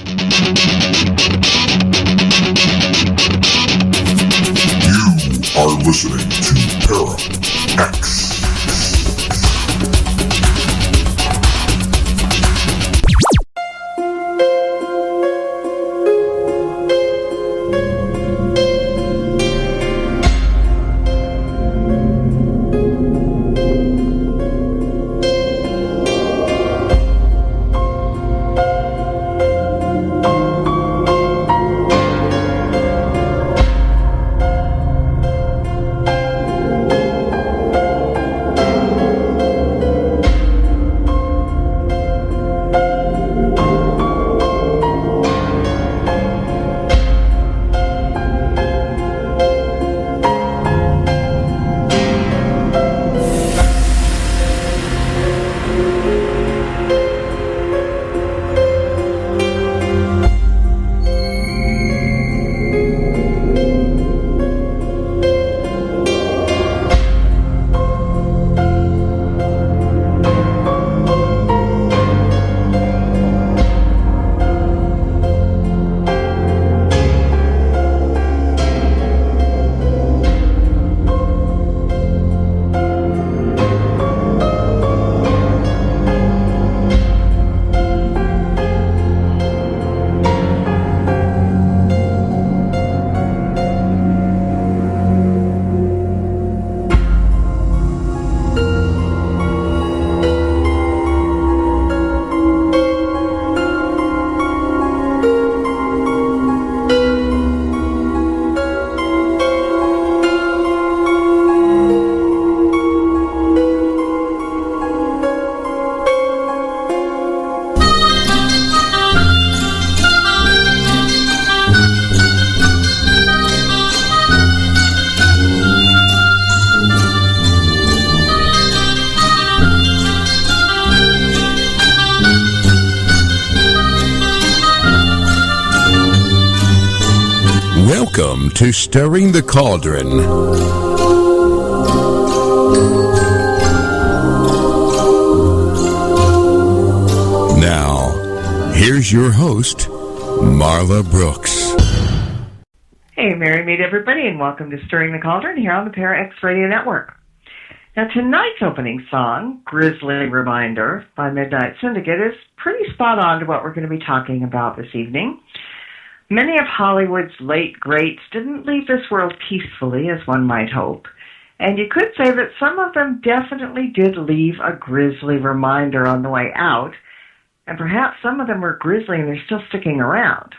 You are listening to Para X. Welcome to Stirring the Cauldron. Now, here's your host, Marla Brooks. Hey, Merry Meet everybody, and welcome to Stirring the Cauldron here on the Para X Radio Network. Now, tonight's opening song, Grisly Reminder by Midnight Syndicate, is pretty spot on to what we're going to be talking about this evening. Many of Hollywood's late greats didn't leave this world peacefully, as one might hope, and you could say that some of them definitely did leave a grisly reminder on the way out, and perhaps some of them were grisly and they're still sticking around.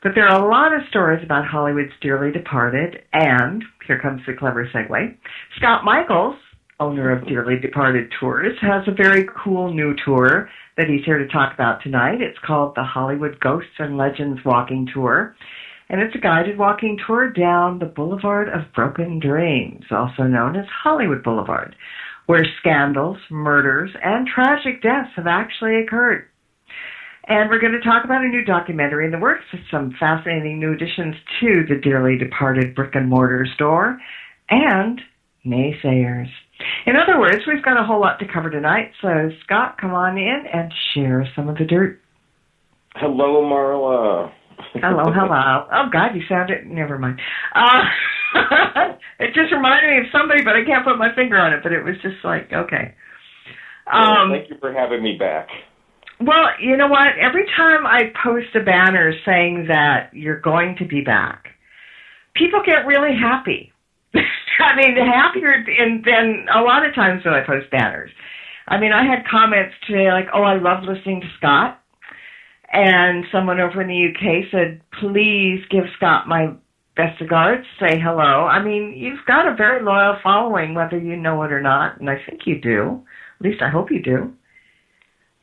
But there are a lot of stories about Hollywood's dearly departed, and, here comes the clever segue, Scott Michaels, owner of Dearly Departed Tours, has a very cool new tour that he's here to talk about tonight. It's called the Hollywood Ghosts and Legends Walking Tour, and it's a guided walking tour down the Boulevard of Broken Dreams, also known as Hollywood Boulevard, where scandals, murders, and tragic deaths have actually occurred. And we're going to talk about a new documentary in the works with some fascinating new additions to the dearly departed brick-and-mortar store, and naysayers. In other words, we've got a whole lot to cover tonight, so Scott, come on in and share some of the dirt. Hello, Marla. Hello. Oh, God, you sounded... Never mind. It just reminded me of somebody, but I can't put my finger on it, but it was just like, okay. Thank you for having me back. Well, you know what? Every time I post a banner saying that you're going to be back, people get really happy. I mean, happier than a lot of times when I post banners. I mean, I had comments today like, oh, I love listening to Scott. And someone over in the UK said, please give Scott my best regards, say hello. I mean, you've got a very loyal following, whether you know it or not, and I think you do. At least I hope you do.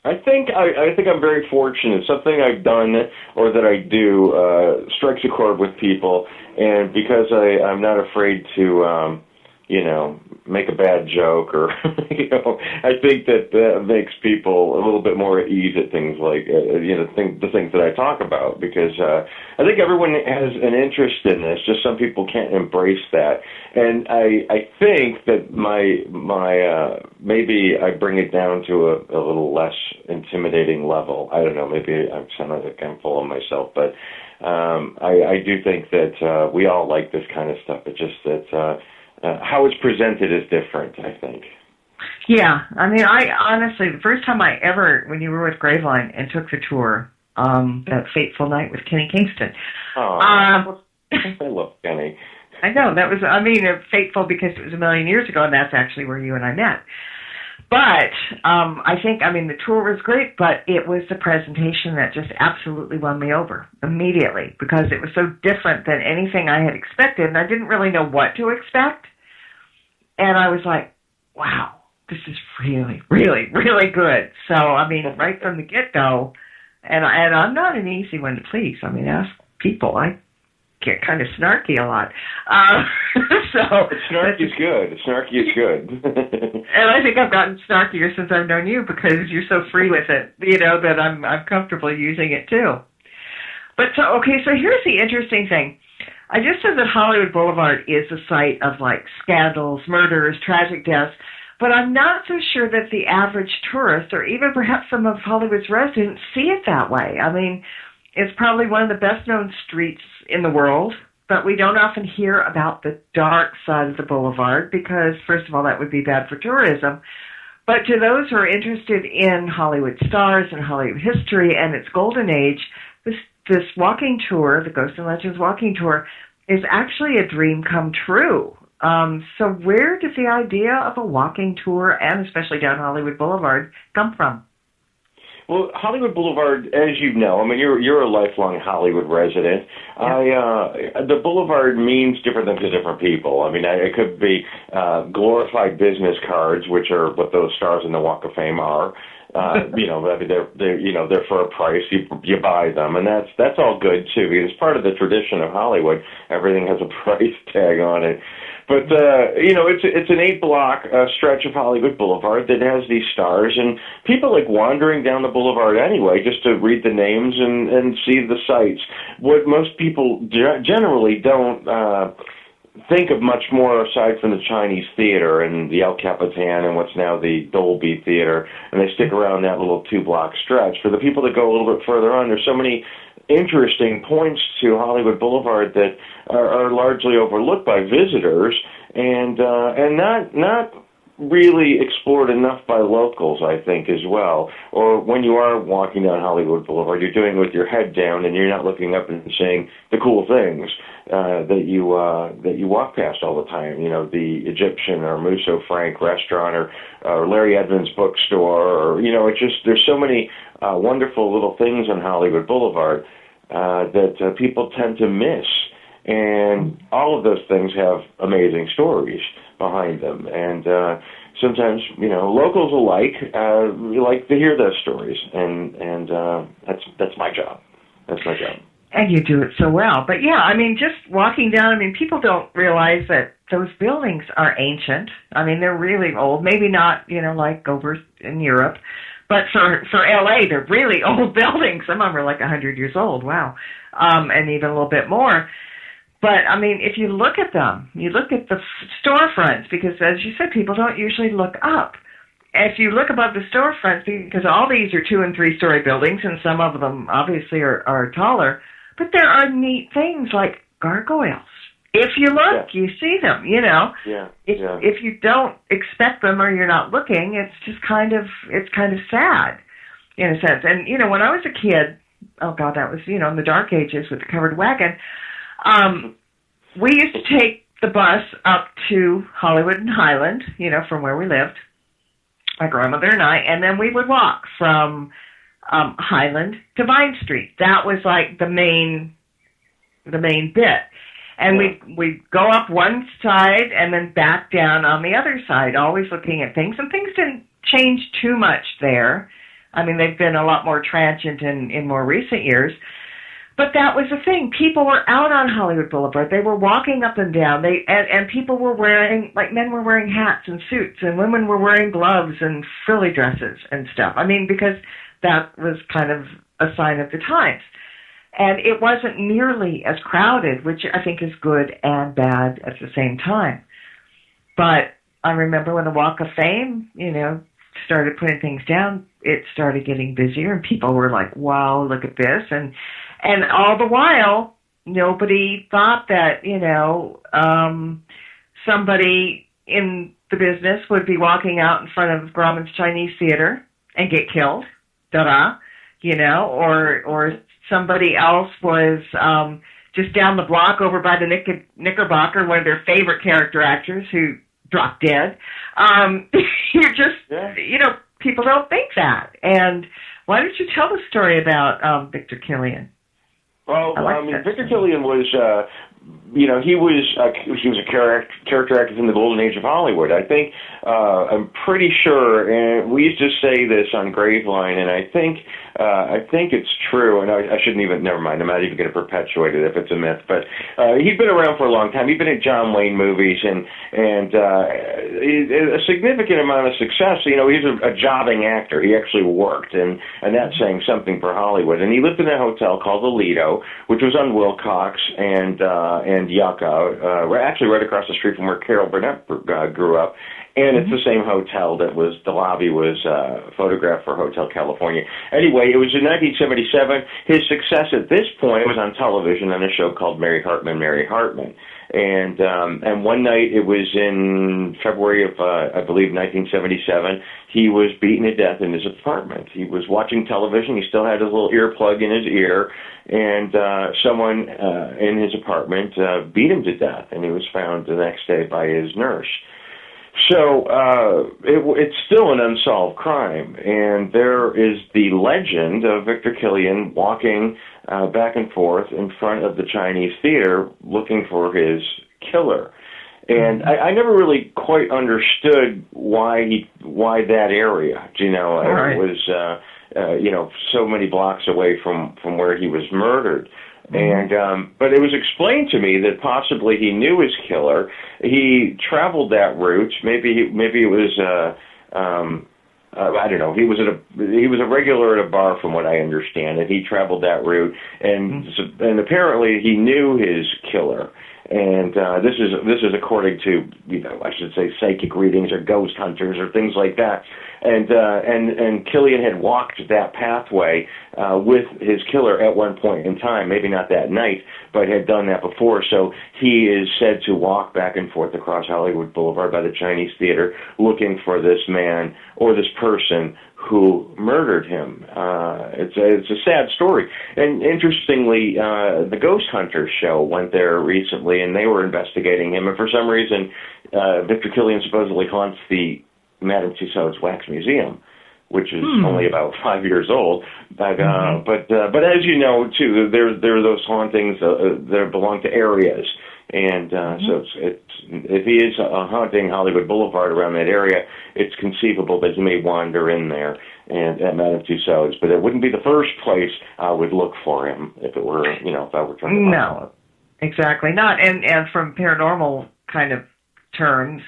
I think I'm very fortunate. Something I've done or that I do strikes a chord with people, and because I'm not afraid to, make a bad joke, or I think that makes people a little bit more at ease at things like the things that I talk about, because I think everyone has an interest in this. Just some people can't embrace that, and I think that my maybe I bring it down to a little less intimidating level. I don't know. Maybe I'm sounding like I'm full of myself, but I do think that we all like this kind of stuff. It's just that how it's presented is different, I think. Yeah, I mean, I honestly, the first time I ever, when you were with Graveline and took the tour, that fateful night with Kenny Kingston. Oh, I love Kenny. I know, that was, I mean, fateful because it was a million years ago, and that's actually where you and I met. But I think, I mean, the tour was great, but it was the presentation that just absolutely won me over immediately, because it was so different than anything I had expected, and I didn't really know what to expect. And I was like, wow, this is really, really, really good. So, I mean, right from the get-go, and I'm not an easy one to please. I mean, ask people. I get kind of snarky a lot. Snarky is good. Snarky is good. And I think I've gotten snarkier since I've known you, because you're so free with it, that I'm comfortable using it too. But so here's the interesting thing. I just said that Hollywood Boulevard is a site of like scandals, murders, tragic deaths, but I'm not so sure that the average tourist, or even perhaps some of Hollywood's residents, see it that way. I mean, it's probably one of the best-known streets in the world, but we don't often hear about the dark side of the boulevard because, first of all, that would be bad for tourism. But to those who are interested in Hollywood stars and Hollywood history and its golden age, this walking tour, the Ghosts and Legends walking tour, is actually a dream come true. So where does the idea of a walking tour, and especially down Hollywood Boulevard, come from? Well, Hollywood Boulevard, as you know, I mean, you're a lifelong Hollywood resident. Yeah. The Boulevard means different things to different people. I mean, it could be glorified business cards, which are what those stars in the Walk of Fame are. I mean, they're for a price. You buy them, and that's all good too, because it's part of the tradition of Hollywood. Everything has a price tag on it. But, it's an 8-block stretch of Hollywood Boulevard that has these stars, and people like wandering down the boulevard anyway just to read the names and see the sights. What most people generally don't think of much more aside from the Chinese Theater and the El Capitan and what's now the Dolby Theater, and they stick around that little 2-block stretch. For the people that go a little bit further on, there's so many interesting points to Hollywood Boulevard that are largely overlooked by visitors and not really explored enough by locals, I think, as well. Or when you are walking down Hollywood Boulevard, you're doing it with your head down and you're not looking up and seeing the cool things that you walk past all the time. The Egyptian or Musso Frank restaurant or Larry Edmunds bookstore, or it's just, there's so many wonderful little things on Hollywood Boulevard that people tend to miss. And all of those things have amazing stories behind them. And sometimes, locals alike, we like to hear those stories. And that's my job. That's my job. And you do it so well. But yeah, I mean, just walking down, I mean, people don't realize that those buildings are ancient. I mean, they're really old. Maybe not, like over in Europe. But for LA, they're really old buildings. Some of them are like 100 years old. Wow. And even a little bit more. But, I mean, if you look at them, you look at the storefronts, because as you said, people don't usually look up. If you look above the storefronts, because all these are 2- and 3-story buildings, and some of them obviously are taller, but there are neat things like gargoyles. If you look, you see them, Yeah. If you don't expect them or you're not looking, it's just kind of sad in a sense. And, when I was a kid, oh God, that was, in the dark ages with the covered wagon, we used to take the bus up to Hollywood and Highland, from where we lived, my grandmother and I, and then we would walk from Highland to Vine Street. That was like the main bit. And we'd go up one side and then back down on the other side, always looking at things. And things didn't change too much there. I mean, they've been a lot more transient in more recent years. But that was the thing. People were out on Hollywood Boulevard. They were walking up and down. And people were wearing, like, men were wearing hats and suits, and women were wearing gloves and frilly dresses and stuff. I mean, because that was kind of a sign of the times. And it wasn't nearly as crowded, which I think is good and bad at the same time. But I remember when the Walk of Fame, started putting things down, it started getting busier, and people were like, wow, look at this. And all the while, nobody thought that, somebody in the business would be walking out in front of Grauman's Chinese Theater and get killed, or somebody else was just down the block over by the Knickerbocker, one of their favorite character actors who dropped dead. People don't think that. And why don't you tell the story about Victor Killian? Well, Victor Killian was, he was a character actor in the golden age of Hollywood. I think, I'm pretty sure, and we used to say this on Graveline, and I think it's true, and I shouldn't even, never mind, I'm not even going to perpetuate it if it's a myth, but he'd been around for a long time. He'd been in John Wayne movies, and a significant amount of success. He's a jobbing actor. He actually worked, and that's saying something for Hollywood. And he lived in a hotel called the Lido, which was on Wilcox and Yucca, actually right across the street from where Carol Burnett grew up. And it's the same hotel that the lobby was photographed for Hotel California. Anyway, it was in 1977. His success at this point was on television on a show called Mary Hartman, Mary Hartman. And one night, it was in February of, I believe, 1977, he was beaten to death in his apartment. He was watching television. He still had his little earplug in his ear, and someone in his apartment beat him to death, and he was found the next day by his nurse. So it's still an unsolved crime, and there is the legend of Victor Killian walking back and forth in front of the Chinese Theater looking for his killer. And I never really quite understood why that area. Right. It was so many blocks away from where he was murdered. And but it was explained to me that possibly he knew his killer. He traveled that route. Maybe it was I don't know. He was a regular at a bar, from what I understand, and he traveled that route. And apparently he knew his killer. And this is according to, I should say, psychic readings or ghost hunters or things like that. And Killian had walked that pathway with his killer at one point in time, maybe not that night, but had done that before. So he is said to walk back and forth across Hollywood Boulevard by the Chinese Theater looking for this man or this person who murdered him. It's a sad story. And interestingly, the Ghost Hunters show went there recently, and they were investigating him. And for some reason, Victor Killian supposedly haunts the Madame Tussauds Wax Museum, which is only about 5 years old. But as you know, too, there are those hauntings that belong to areas. And so if he is haunting Hollywood Boulevard around that area, it's conceivable that he may wander in there and at Madame Tussauds. But it wouldn't be the first place I would look for him if it were, if I were trying to. No, exactly not. And from paranormal kind of terms,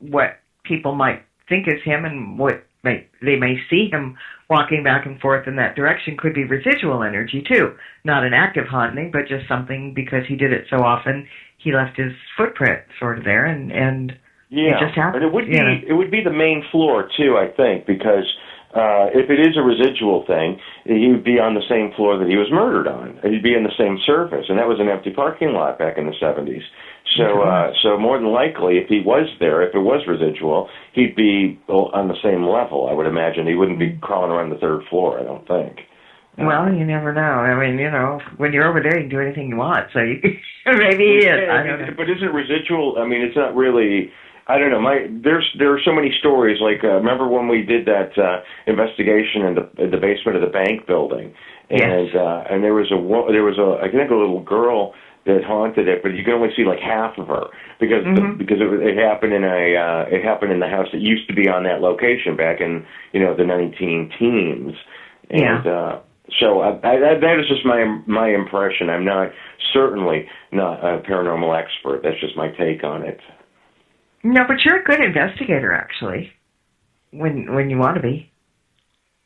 what people might think is him and what they may see him walking back and forth in that direction could be residual energy too. Not an active haunting, but just something because he did it so often, he left his footprint sort of there, and it just happened. But it would be the main floor too, I think, because if it is a residual thing, he would be on the same floor that he was murdered on. He'd be in the same surface, and that was an empty parking lot back in the 70s. So more than likely, if he was there, if it was residual, he'd be on the same level, I would imagine. He wouldn't be crawling around the third floor, I don't think. Well, you never know. I mean, when you're over there, you can do anything you want. So maybe he is. I don't know. But isn't residual? I mean, it's not really. I don't know. There are so many stories. Like remember when we did that investigation in the basement of the bank building, and yes. And there was a I think a little girl that haunted it, but you can only see like half of her because it happened in the house that used to be on that location back in the 19 teens, and So that is just my impression. I'm certainly not a paranormal expert. That's just my take on it. No, but you're a good investigator, actually, when you want to be.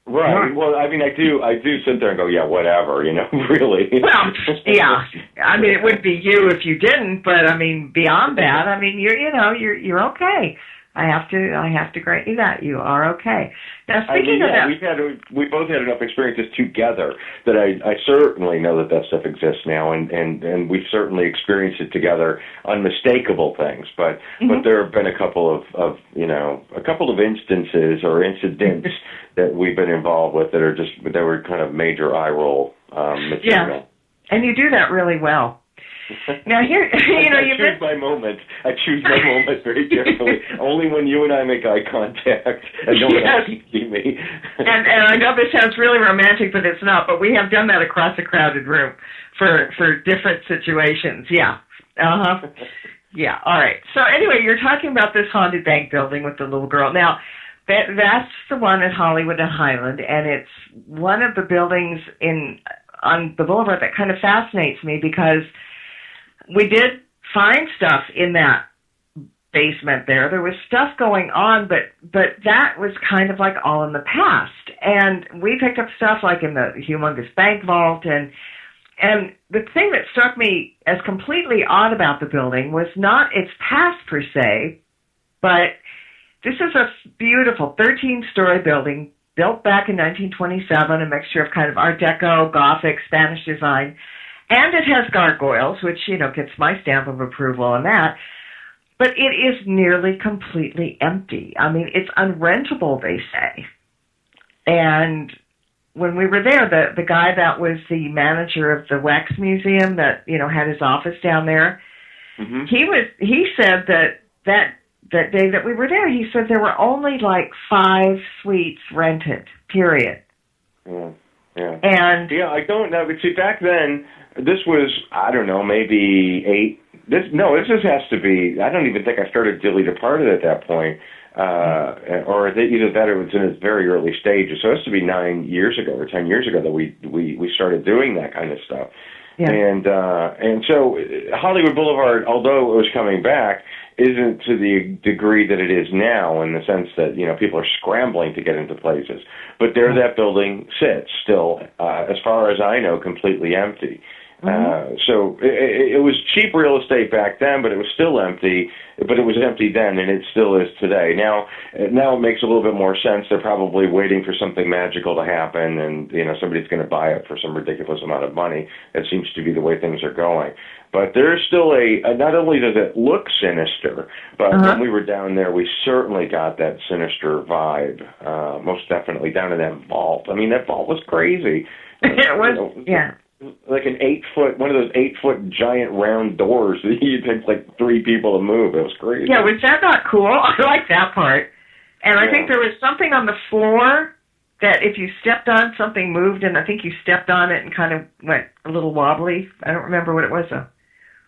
Right. Well, I mean, I do sit there and go, yeah, whatever, really. Well, yeah. I mean, it would be you if you didn't, but I mean, beyond that, I mean, you're okay. I have to grant you that you are okay. Now, speaking of that, we both had enough experiences together that I certainly know that stuff exists now, and we've certainly experienced it together, unmistakable things. But there have been a couple of instances or incidents that we've been involved with that were kind of major eye roll material. Yeah, and you do that really well. Now here, I choose my moment very carefully. Only when you and I make eye contact, and no one else can see me. and I know this sounds really romantic, but it's not. But we have done that across a crowded room for different situations. Yeah. Yeah. All right. So anyway, you're talking about this haunted bank building with the little girl. Now, that's the one at Hollywood and Highland, and it's one of the buildings on the Boulevard that kind of fascinates me because we did find stuff in that basement there. There was stuff going on, but that was kind of like all in the past. And we picked up stuff like in the humongous bank vault. And the thing that struck me as completely odd about the building was not its past per se, but this is a beautiful 13-story building built back in 1927, a mixture of kind of Art Deco, Gothic, Spanish design. And it has gargoyles, which, gets my stamp of approval on that. But it is nearly completely empty. I mean, it's unrentable, they say. And when we were there, the guy that was the manager of the Wax Museum that, had his office down there, he said that day that we were there, he said there were only like 5 suites rented, period. Yeah. Yeah. And I don't know. But see, back then, this was, I don't know, maybe 8. This just has to be, I don't even think I started Dilly Departed at that point. Or either that or it was in its very early stages. So it has to be 9 years ago or 10 years ago that we started doing that kind of stuff. Yeah. And so Hollywood Boulevard, although it was coming back, isn't to the degree that it is now, in the sense that people are scrambling to get into places. But there, that building sits still, as far as I know, completely empty. So it was cheap real estate back then, but it was still empty. But it was empty then, and it still is today. Now it makes a little bit more sense. They're probably waiting for something magical to happen, and somebody's going to buy it for some ridiculous amount of money. That seems to be the way things are going. But there's still not only does it look sinister, but when we were down there, we certainly got that sinister vibe. Most definitely down in that vault. I mean, that vault was crazy. It was, yeah. Like an 8-foot, one of those 8-foot giant round doors that you take like 3 people to move. It was crazy. Yeah, was that not cool? I like that part. And I think there was something on the floor that if you stepped on, something moved, and I think you stepped on it and kind of went a little wobbly. I don't remember what it was, though.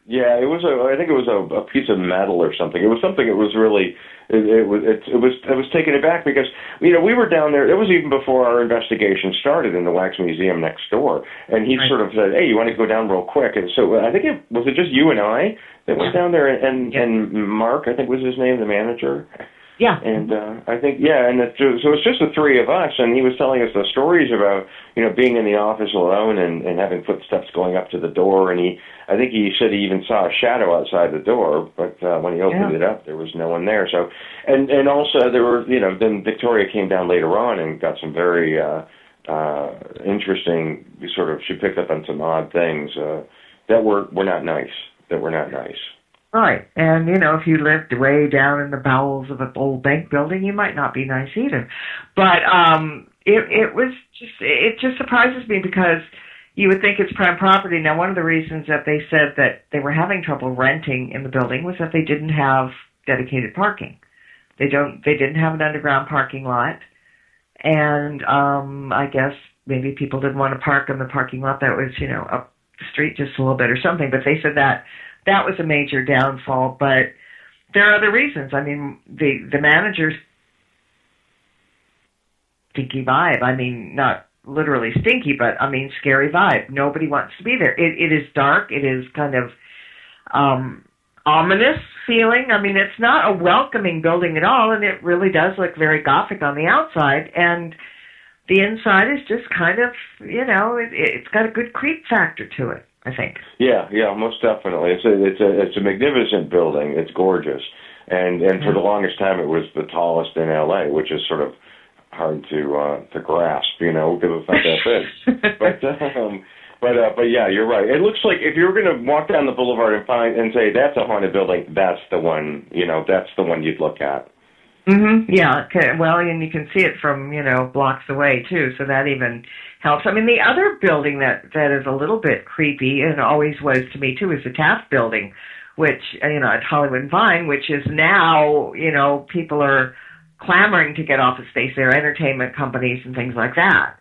Yeah, I think it was a piece of metal or something. It was something that was really, it was taken aback because, we were down there. It was even before our investigation started in the Wax Museum next door. And he sort of said, hey, you want to go down real quick? And so I think was it just you and I that went down there, and Mark, I think was his name, the manager? Yeah. And I think, and so it's just the 3 of us, and he was telling us the stories about, being in the office alone and having footsteps going up to the door, and I think he said he even saw a shadow outside the door, but when he opened it up, there was no one there. So, and also there were, then Victoria came down later on and got some very interesting she picked up on some odd things that were not nice. Right. And, if you lived way down in the bowels of an old bank building, you might not be nice either. But it just surprises me because you would think it's prime property. Now, one of the reasons that they said that they were having trouble renting in the building was that they didn't have dedicated parking. They didn't have an underground parking lot. And I guess maybe people didn't want to park in the parking lot that was, up the street just a little bit or something. But they said that was a major downfall. But there are other reasons. I mean, the manager's stinky vibe. I mean, not literally stinky, but I mean scary vibe. Nobody wants to be there. It is dark. It is kind of ominous feeling. I mean, it's not a welcoming building at all, and it really does look very Gothic on the outside. And the inside is just kind of, it's got a good creep factor to it, I think. Yeah, most definitely. It's a magnificent building. It's gorgeous, and for the longest time it was the tallest in LA, which is sort of hard to grasp, because it's not that big. But yeah, you're right. It looks like if you're going to walk down the boulevard and say that's a haunted building, that's the one. That's the one you'd look at. Mm-hmm. Yeah. Okay. Well, and you can see it from blocks away too, so that even helps. I mean, the other building that is a little bit creepy and always was to me too is the Taft Building, which at Hollywood Vine, which is now people are clamoring to get office space there, entertainment companies and things like that.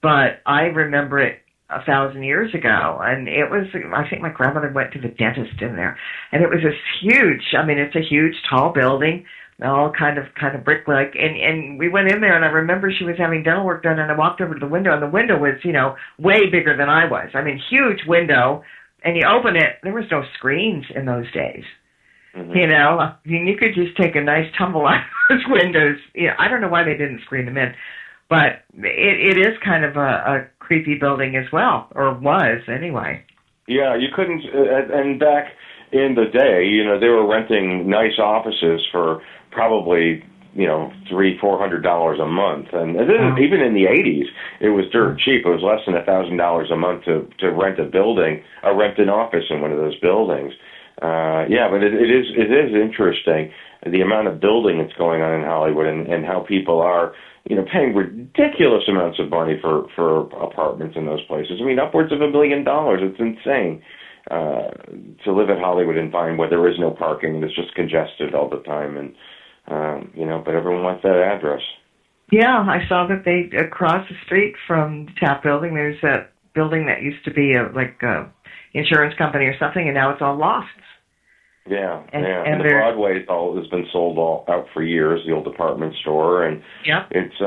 But I remember it 1,000 years ago, and it was, I think my grandmother went to the dentist in there, and it was this huge, it's a huge tall building, all kind of brick-like, and we went in there, and I remember she was having dental work done, and I walked over to the window, and the window was, way bigger than I was. Huge window, and you open it, there was no screens in those days. Mm-hmm. You could just take a nice tumble out of those windows. I don't know why they didn't screen them in, but it is kind of a creepy building as well, or was anyway. Yeah, you couldn't, and back in the day, they were renting nice offices for probably, $300-400 a month, and even in the 80s, it was dirt cheap. It was less than $1,000 a month to rent rent an office in one of those buildings. But it is interesting the amount of building that's going on in Hollywood and how people are paying ridiculous amounts of money for apartments in those places. Upwards of $1 million. It's insane to live at Hollywood and Vine where there is no parking and it's just congested all the time. And but everyone wants that address. Yeah, I saw that they across the street from the Taft Building. There's that building that used to be a insurance company or something, and now it's all lofts. Yeah, and the Broadway has been sold all out for years. The old department store, and it's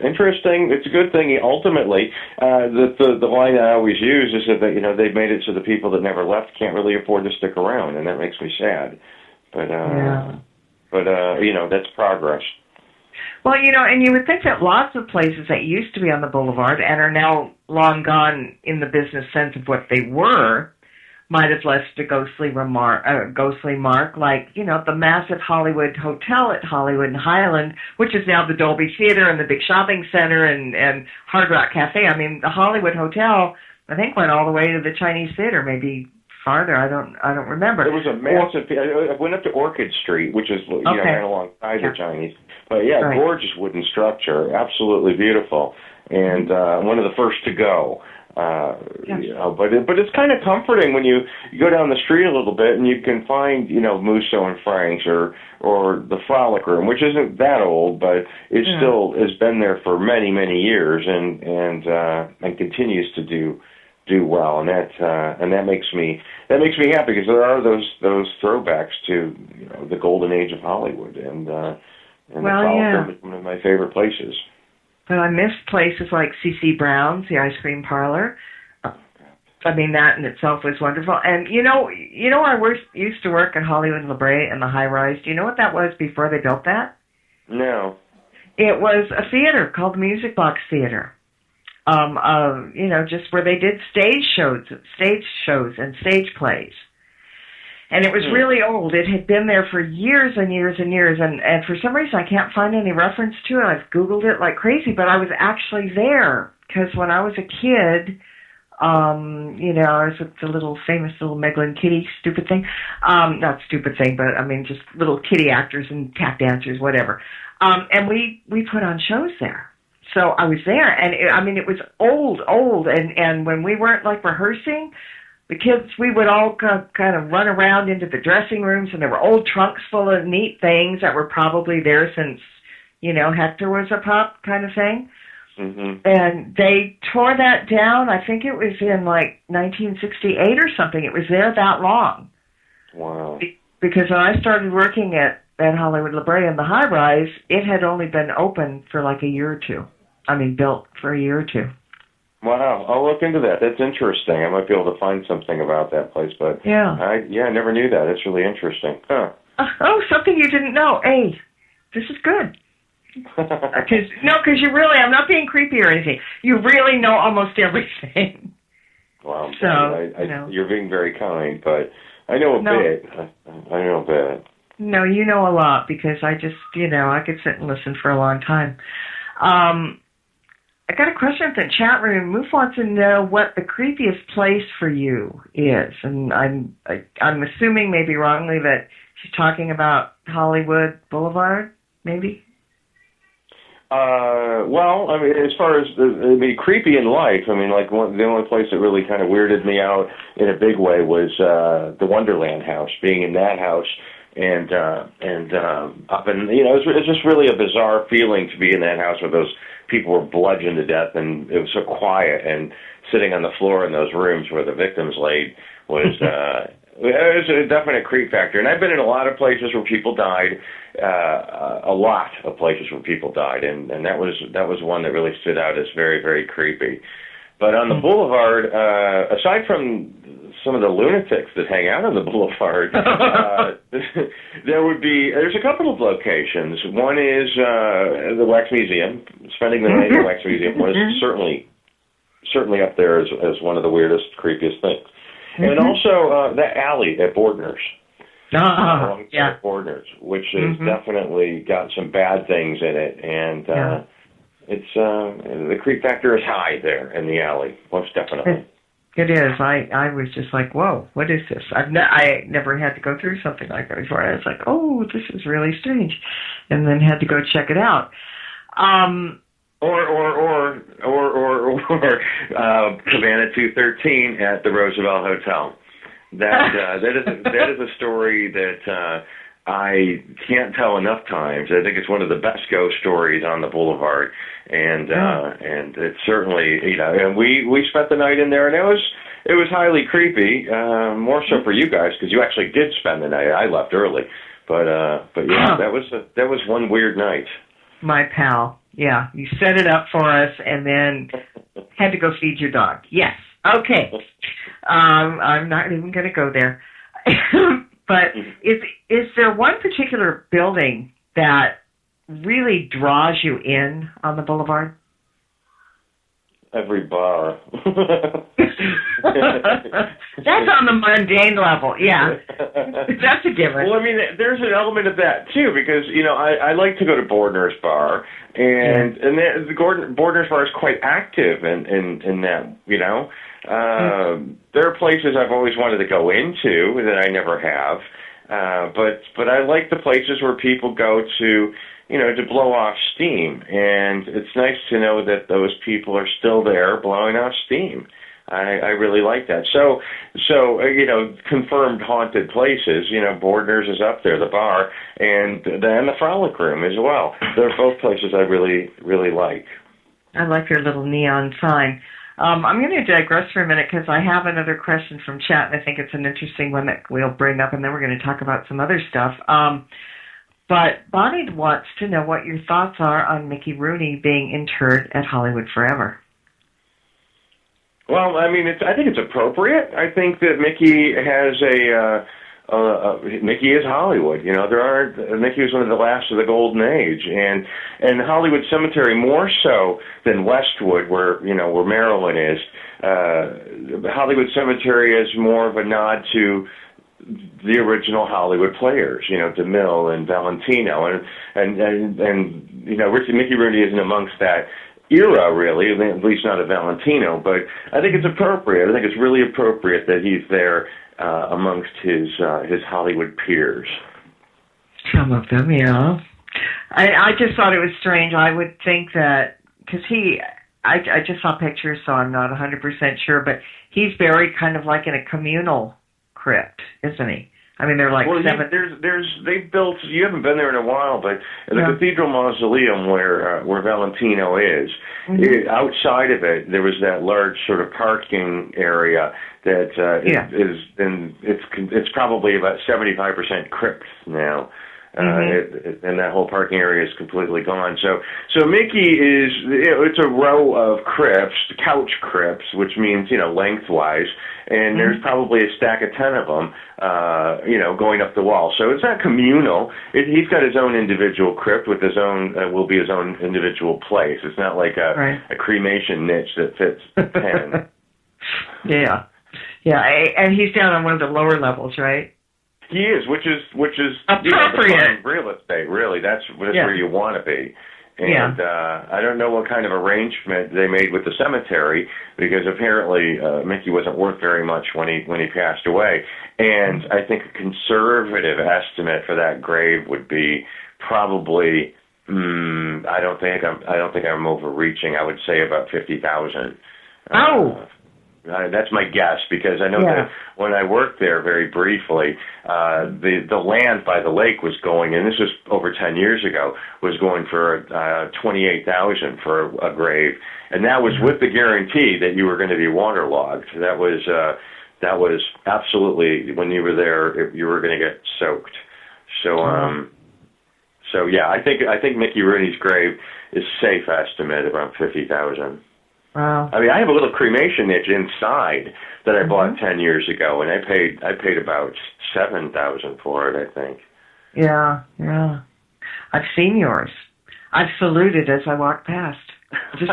interesting. It's a good thing. Ultimately, the line I always use is that they've made it so the people that never left can't really afford to stick around, and that makes me sad. But that's progress. Well, and you would think that lots of places that used to be on the boulevard and are now long gone in the business sense of what they were might have left a ghostly mark, like, the massive Hollywood Hotel at Hollywood and Highland, which is now the Dolby Theater and the big shopping center and Hard Rock Cafe. The Hollywood Hotel, I think, went all the way to the Chinese Theater, maybe farther. I don't remember. It was a massive. I went up to Orchid Street, which is right alongside the Chinese. But gorgeous wooden structure, absolutely beautiful, and one of the first to go. But it's kind of comforting when you go down the street a little bit and you can find Musso and Frank's or the Frolic Room, which isn't that old, but it still has been there for many years and continues to do well, and that makes me happy because there are those throwbacks to the golden age of Hollywood and the Frolic Room is one of my favorite places. But I miss places like C.C. Brown's, the ice cream parlor. That in itself was wonderful. And I used to work at Hollywood La Brea in the high rise. Do you know what that was before they built that? No. It was a theater called the Music Box Theater. Just where they did stage shows and stage plays. And it was really old. It had been there for years and years and years, and for some reason I can't find any reference to it. I've Googled it like crazy, but I was actually there, because when I was a kid, I was with the famous little Meglin kitty stupid thing. Not stupid thing, but just little kitty actors and tap dancers, whatever. And we put on shows there. So I was there, and it was old, and when we weren't rehearsing, the kids, we would all kind of run around into the dressing rooms, and there were old trunks full of neat things that were probably there since, Hector was a pup kind of thing. Mm-hmm. And they tore that down. I think it was in 1968 or something. It was there that long. Wow. Because when I started working at at Hollywood La Brea in the high-rise, it had only been open for like a year or two. I mean, built for a year or two. Wow, I'll look into that. That's interesting. I might be able to find something about that place, but I never knew that. It's really interesting. Huh. Oh, something you didn't know. Hey, this is good. Because you really, I'm not being creepy or anything. You really know almost everything. Well, so, you're being very kind, but I know a bit. I know a bit. No, you know a lot because I just, I could sit and listen for a long time. I got a question from the chat room. Moof wants to know what the creepiest place for you is, and I'm assuming, maybe wrongly, that she's talking about Hollywood Boulevard, maybe. Well, I mean, as far as creepy in life, I mean, like the only place that really kind of weirded me out in a big way was the Wonderland house. Being in that house. And up in, it's just really a bizarre feeling to be in that house where those people were bludgeoned to death, and it was so quiet, and sitting on the floor in those rooms where the victims laid was it was a definite creep factor. And I've been in a lot of places where people died, a lot of places where people died, and that was one that really stood out as very, very creepy. But on the boulevard, aside from some of the lunatics that hang out on the boulevard, there's a couple of locations. One is the Wax Museum. Spending the night at the Wax Museum was certainly up there as one of the weirdest, creepiest things. And also that alley at Bordner's. Bordner's, which has definitely got some bad things in it, and it's the creep factor is high there in the alley, most definitely. It is. I was just like, whoa, what is this? I never had to go through something like that before. I was like, oh, this is really strange, and then had to go check it out. Or Cabana 213 at the Roosevelt Hotel. That is a story that I can't tell enough times. I think it's one of the best ghost stories on the boulevard, and it's certainly, and we spent the night in there, and it was highly creepy, more so for you guys because you actually did spend the night. I left early, but yeah, that was one weird night. My pal, yeah, you set it up for us, and then had to go feed your dog. Yes, okay. I'm not even going to go there. But is there one particular building that really draws you in on the boulevard? Every bar. That's on the mundane level, yeah. That's a given. Well, I mean, there's an element of that, too, because, I like to go to Bordner's Bar, and the Bordner's Bar is quite active in that, There are places I've always wanted to go into that I never have, but I like the places where people go to, to blow off steam, and it's nice to know that those people are still there blowing off steam. I really like that. So confirmed haunted places, Bordner's is up there, the bar, and the Frolic Room as well. They're both places I really, really like. I like your little neon sign. I'm going to digress for a minute because I have another question from chat, and I think it's an interesting one that we'll bring up, and then we're going to talk about some other stuff. But Bonnie wants to know what your thoughts are on Mickey Rooney being interred at Hollywood Forever. Well, I mean, I think it's appropriate. I think that Mickey has Mickey is Hollywood. Mickey was one of the last of the golden age, and Hollywood Cemetery more so than Westwood, where Maryland is. Hollywood Cemetery is more of a nod to the original Hollywood players, DeMille and Valentino, and Mickey Rooney isn't amongst that era, really, at least not a Valentino, but I think it's appropriate. I think it's really appropriate that he's there amongst his Hollywood peers. Some of them, yeah. I just thought it was strange. I would think that, because I just saw pictures, so I'm not 100% sure, but he's buried kind of like in a communal crypt, isn't he? I mean, they're like seven. They've built. You haven't been there in a while, but the Cathedral Mausoleum where Valentino is, outside of it, there was that large sort of parking area that is, and it's probably about 75% crypt now. And that whole parking area is completely gone. So Mickey is, it's a row of crypts, couch crypts, which means, lengthwise, and there's probably a stack of 10 of them, going up the wall. So it's not communal. He's got his own individual crypt with his own, will be his own individual place. It's not like a cremation niche that fits 10. Yeah. Yeah, and he's down on one of the lower levels, right? He is, which is appropriate. The real estate, really. That's where you want to be. And I don't know what kind of arrangement they made with the cemetery, because apparently Mickey wasn't worth very much when he passed away. And I think a conservative estimate for that grave would be probably I don't think I'm overreaching. I would say about 50,000. That's my guess, because I know that when I worked there very briefly, the land by the lake was going, and this was over 10 years ago, was going for $28,000 for a grave, and that was with the guarantee that you were going to be waterlogged. That was absolutely, when you were there, you were going to get soaked. So yeah, I think Mickey Rooney's grave is safe estimate around 50,000. Wow. I mean, I have a little cremation niche inside that I bought 10 years ago, and I paid about $7,000 for it, I think. Yeah. I've seen yours. I've saluted as I walked past. Just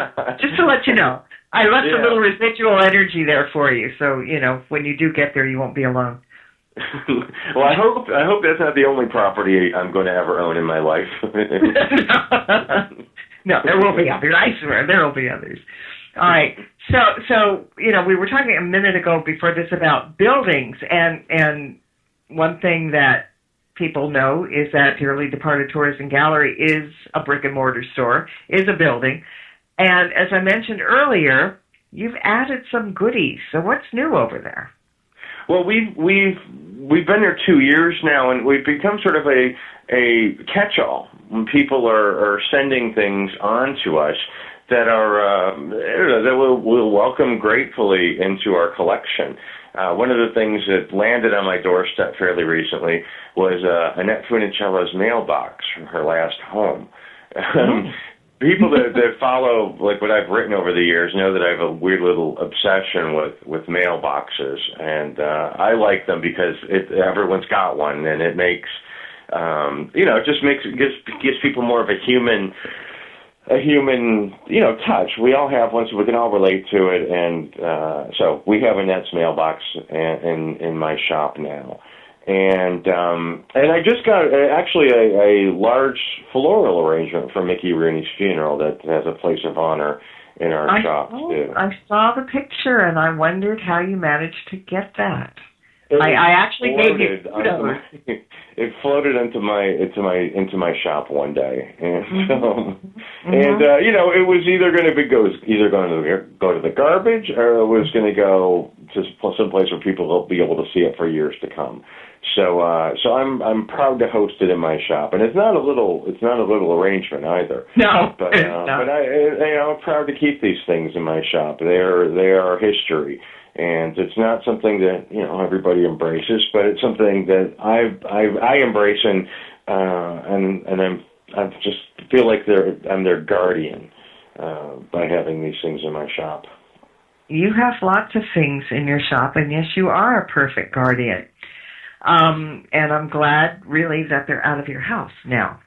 to let you know. I left a little residual energy there for you, so, when you do get there, you won't be alone. Well, I hope that's not the only property I'm going to ever own in my life. No, there will be others. I swear, there will be others. All right. So we were talking a minute ago before this about buildings, and one thing that people know is that Dearly Departed Tourism Gallery is a brick and mortar store, is a building, and as I mentioned earlier, you've added some goodies. So what's new over there? Well, we've been there 2 years now, and we've become sort of a catch-all when people are sending things on to us that are that we'll welcome gratefully into our collection. One of the things that landed on my doorstep fairly recently was Annette Funicello's mailbox from her last home. People that follow like what I've written over the years know that I have a weird little obsession with mailboxes, and I like them because everyone's got one, and it makes it just gives people more of a human touch. We all have one, so we can all relate to it, and so we have Annette's mailbox in my shop now. And I just got actually a large floral arrangement for Mickey Rooney's funeral that has a place of honor in our shop too. I saw the picture, and I wondered how you managed to get that. I actually gave you kudos. It floated into my shop one day, and it was either going to go to the garbage, or it was going to go to some place where people will be able to see it for years to come. So I'm proud to host it in my shop, and it's not a little arrangement either. No, but I'm proud to keep these things in my shop. They are history. And it's not something that everybody embraces, but it's something that I embrace, and I just feel like I'm their guardian by having these things in my shop. You have lots of things in your shop, and yes, you are a perfect guardian. And I'm glad, really, that they're out of your house now.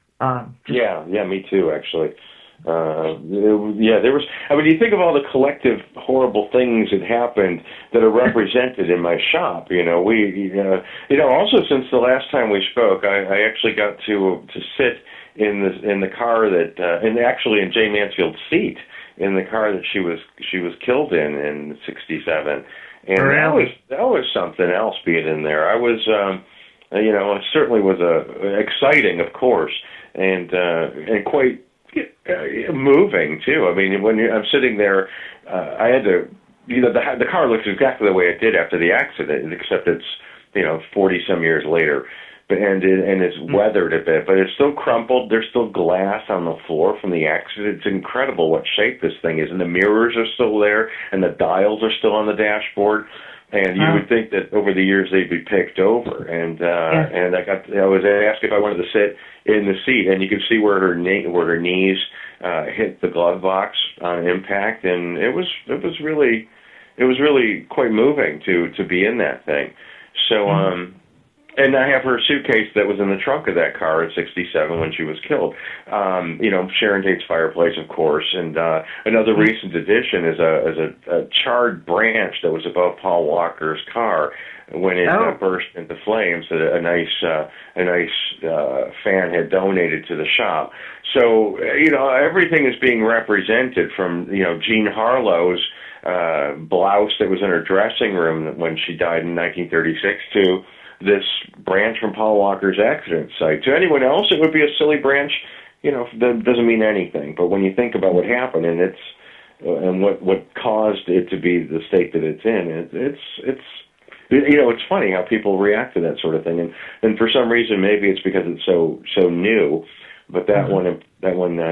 Yeah, me too, actually. There was. I mean, you think of all the collective horrible things that happened that are represented in my shop. Also since the last time we spoke, I actually got to sit in the car that, and actually in Jay Mansfield's seat in the car that she was killed in '67, and really? that was something else being in there. I was, it certainly was exciting, of course, and quite. Moving too. I mean, when I'm sitting there, I had to. The car looks exactly the way it did after the accident, except it's 40 some years later, and it's weathered a bit, but it's still crumpled. There's still glass on the floor from the accident. It's incredible what shape this thing is, and the mirrors are still there, and the dials are still on the dashboard. And you would think that over the years they'd be picked over. And I was asked if I wanted to sit in the seat, and you could see where her knees hit the glove box on impact, and it was really quite moving to be in that thing. So and I have her suitcase that was in the trunk of that car at 67 when she was killed. Sharon Tate's fireplace, of course, and another recent addition is a charred branch that was above Paul Walker's car when it burst into flames that a nice fan had donated to the shop. So everything is being represented from Jean Harlow's blouse that was in her dressing room when she died in 1936 to this branch from Paul Walker's accident site. To anyone else, it would be a silly branch, that doesn't mean anything. But when you think about what happened and what caused it to be the state that it's in, it's funny how people react to that sort of thing. And for some reason, maybe it's because it's so new. But that one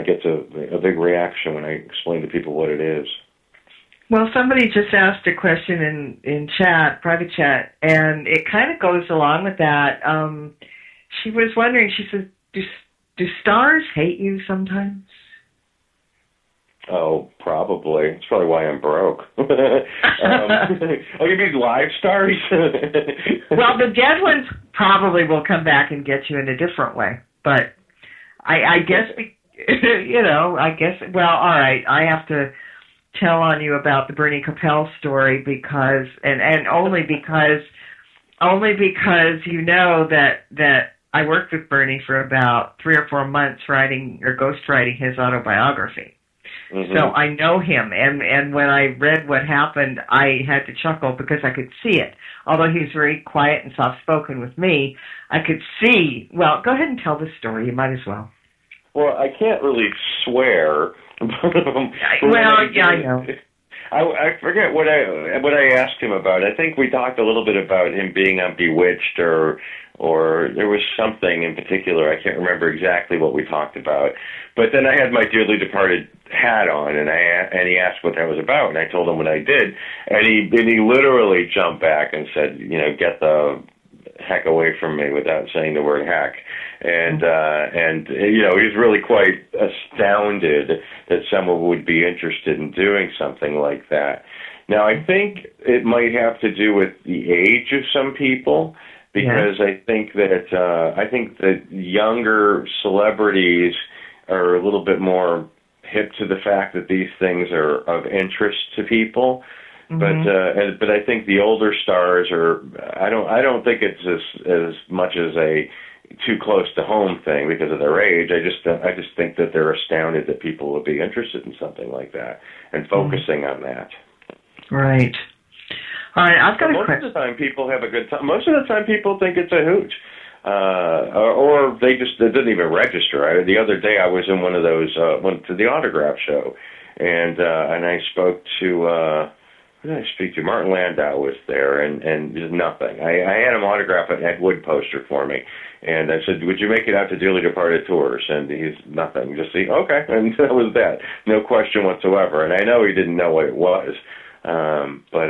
gets a big reaction when I explain to people what it is. Well, somebody just asked a question in chat, private chat, and it kind of goes along with that. She was wondering, she said, do stars hate you sometimes? Oh, probably. It's probably why I'm broke. You mean live stars? Well, the dead ones probably will come back and get you in a different way. But I guess, well, all right, I have to tell on you about the Bernie Capel story because, and only because that I worked with Bernie for about 3 or 4 months ghostwriting his autobiography. Mm-hmm. So I know him, and when I read what happened, I had to chuckle because I could see it. Although he was very quiet and soft-spoken with me, I could see. Well, go ahead and tell the story. You might as well. Well, I can't really swear. I know. I forget what I asked him about. I think we talked a little bit about him being on Bewitched, or there was something in particular. I can't remember exactly what we talked about. But then I had my dearly departed hat on, and he asked what that was about, and I told him what I did, and he literally jumped back and said, get the heck away from me without saying the word heck. And he was really quite astounded that someone would be interested in doing something like that. Now, I think it might have to do with the age of some people, because I think that younger celebrities are a little bit more hip to the fact that these things are of interest to people. Mm-hmm. But I think the older stars are. I don't think it's as much as a too close to home thing because of their age. I just think that they're astounded that people would be interested in something like that and focusing on that. Right. All right. I've got a question. Most of the time, people have a good time. Most of the time, people think it's a hoot. Or they didn't even register. The other day I was in one of those, went to the autograph show, and I spoke to, who did I speak to? Martin Landau was there, and just nothing. I had him autograph an Ed Wood poster for me, and I said, would you make it out to Dearly Departed Tours? And he's nothing, just okay, and that was that. No question whatsoever, and I know he didn't know what it was. But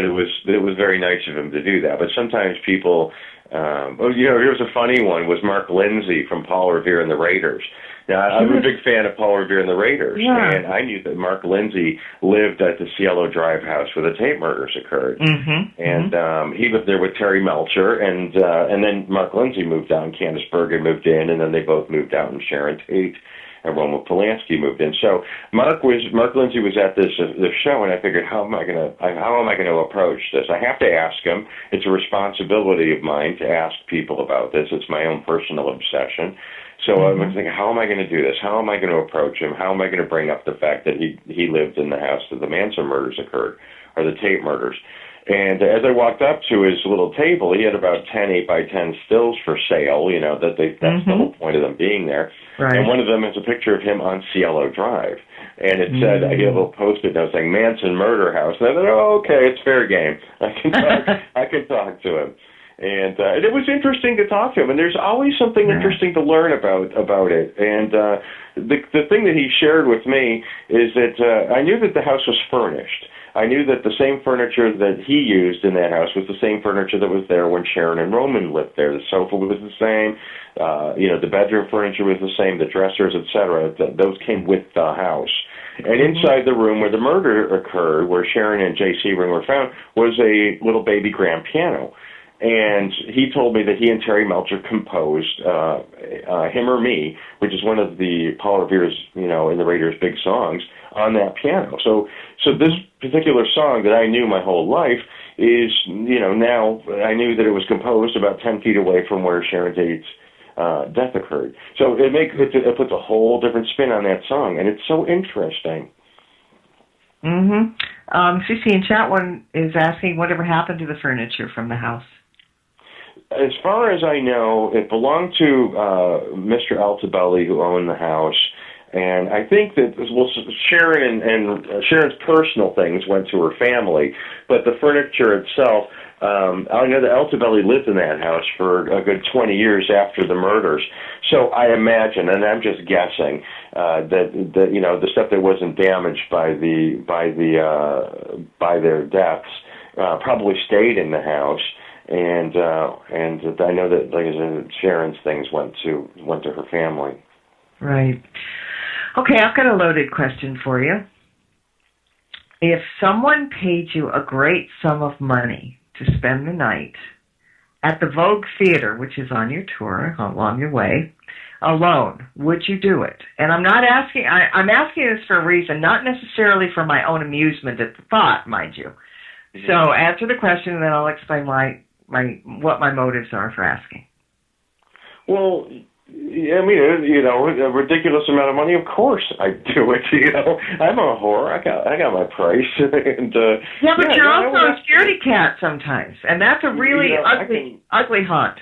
it was very nice of him to do that. But sometimes people, here's a funny one, was Mark Lindsay from Paul Revere and the Raiders. Now, I'm a big fan of Paul Revere and the Raiders, and I knew that Mark Lindsay lived at the Cielo Drive house where the Tate murders occurred. Mm-hmm. And he lived there with Terry Melcher, and then Mark Lindsay moved out, and Candice Bergen moved in, and then they both moved out, and Sharon Tate and Roman Polanski moved in. So Mark Lindsay was at this show, and I figured, how am I going to approach this? I have to ask him. It's a responsibility of mine to ask people about this. It's my own personal obsession. So I was thinking, how am I going to do this? How am I going to approach him? How am I going to bring up the fact that he lived in the house that the Manson murders occurred, or the Tate murders? And as I walked up to his little table, he had about 10 8x10 stills for sale, that's the whole point of them being there. Right. And one of them is a picture of him on Cielo Drive. And it said, I had a little post-it note saying, Manson Murder House. And I thought, okay, it's fair game. I can talk to him. And it was interesting to talk to him, and there's always something interesting to learn about it. And the thing that he shared with me is that I knew that the house was furnished. I knew that the same furniture that he used in that house was the same furniture that was there when Sharon and Roman lived there. The sofa was the same, the bedroom furniture was the same, the dressers, etc. Those came with the house. And inside the room where the murder occurred, where Sharon and Jay Sebring were found, was a little baby grand piano. And he told me that he and Terry Melcher composed Him or Me, which is one of the Paul Revere's, in the Raiders' big songs, on that piano. So this particular song that I knew my whole life is, now I knew that it was composed about 10 feet away from where Sharon Tate's death occurred. So it puts a whole different spin on that song, and it's so interesting. Cece in chat one is asking whatever happened to the furniture from the house. As far as I know, it belonged to Mr. Altobelli, who owned the house, and I think that Sharon and Sharon's personal things went to her family, but the furniture itself, I know that Altobelli lived in that house for a good 20 years after the murders. So I imagine, and I'm just guessing, that the stuff that wasn't damaged by their deaths probably stayed in the house. And I know that, like I said, Sharon's things went to her family. Right. Okay, I've got a loaded question for you. If someone paid you a great sum of money to spend the night at the Vogue Theater, which is on your tour, along your way, alone, would you do it? And I'm not asking, I'm asking this for a reason, not necessarily for my own amusement at the thought, mind you. Mm-hmm. So answer the question, and then I'll explain what my motives are for asking. Well, I mean, a ridiculous amount of money. Of course, I'd do it. I'm a whore. I got my price. And, but you're also a scaredy cat sometimes, and that's a really ugly haunt.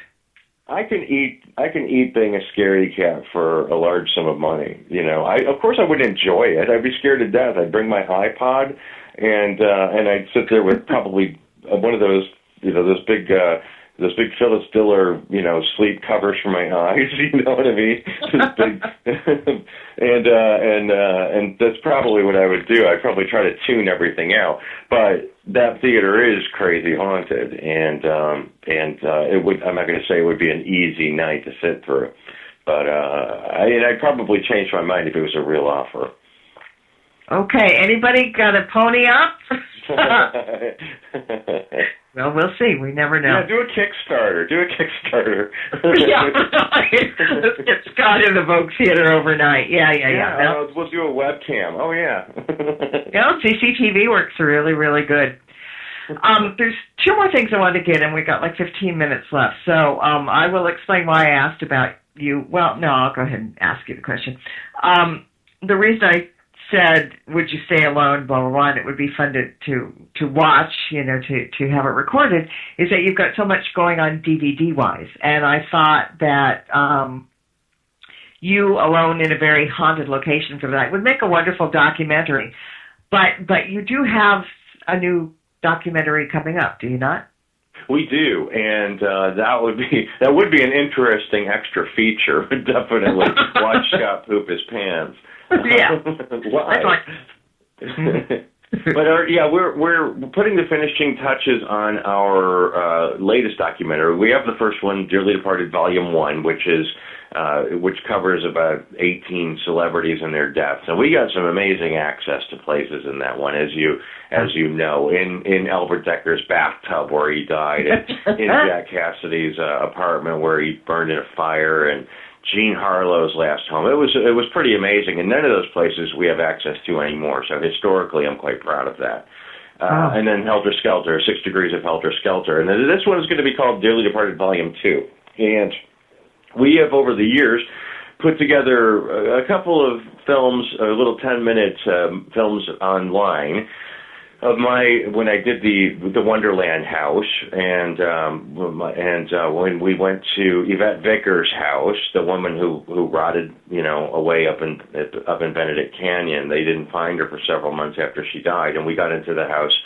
I can eat being a scaredy cat for a large sum of money. Of course I would enjoy it. I'd be scared to death. I'd bring my iPod, and I'd sit there with probably one of those, those big Phyllis Diller, sleep covers for my eyes. You know what I mean? Just big, and that's probably what I would do. I'd probably try to tune everything out. But that theater is crazy haunted, and it would. I'm not going to say it would be an easy night to sit through, but I'd probably change my mind if it was a real offer. Okay. Anybody got a pony up? Well, we'll see. We never know. Yeah, do a Kickstarter. Yeah, let's get Scott in the Vogue Theater overnight. Yeah. We'll do a webcam. Oh, yeah. CCTV works really, really good. There's two more things I want to get in. We've got like 15 minutes left. So I will explain why I asked about you. Well, no, I'll go ahead and ask you the question. The reason I said, would you stay alone, blah, blah, blah, and it would be fun to watch, to have it recorded, is that you've got so much going on DVD-wise. And I thought that you alone in a very haunted location for the night would make a wonderful documentary. But you do have a new documentary coming up, do you not? We do, and that would be an interesting extra feature. Definitely. Watch Scott poop his pants. Yeah. Why? But we're putting the finishing touches on our latest documentary. We have the first one, Dearly Departed Volume 1, which covers about 18 celebrities and their deaths. And we got some amazing access to places in that one, as you know, in Albert Decker's bathtub where he died, and in Jack Cassidy's apartment where he burned in a fire, and Jean Harlow's last home. It was pretty amazing, and none of those places we have access to anymore. So historically, I'm quite proud of that. And then Helter Skelter, 6 Degrees of Helter Skelter. And then this one is going to be called Dearly Departed Volume 2. And we have, over the years, put together a couple of films, little 10-minute films online of when I did the Wonderland house, and when we went to Yvette Vickers' house, the woman who rotted away up in Benedict Canyon. They didn't find her for several months after she died, and we got into the house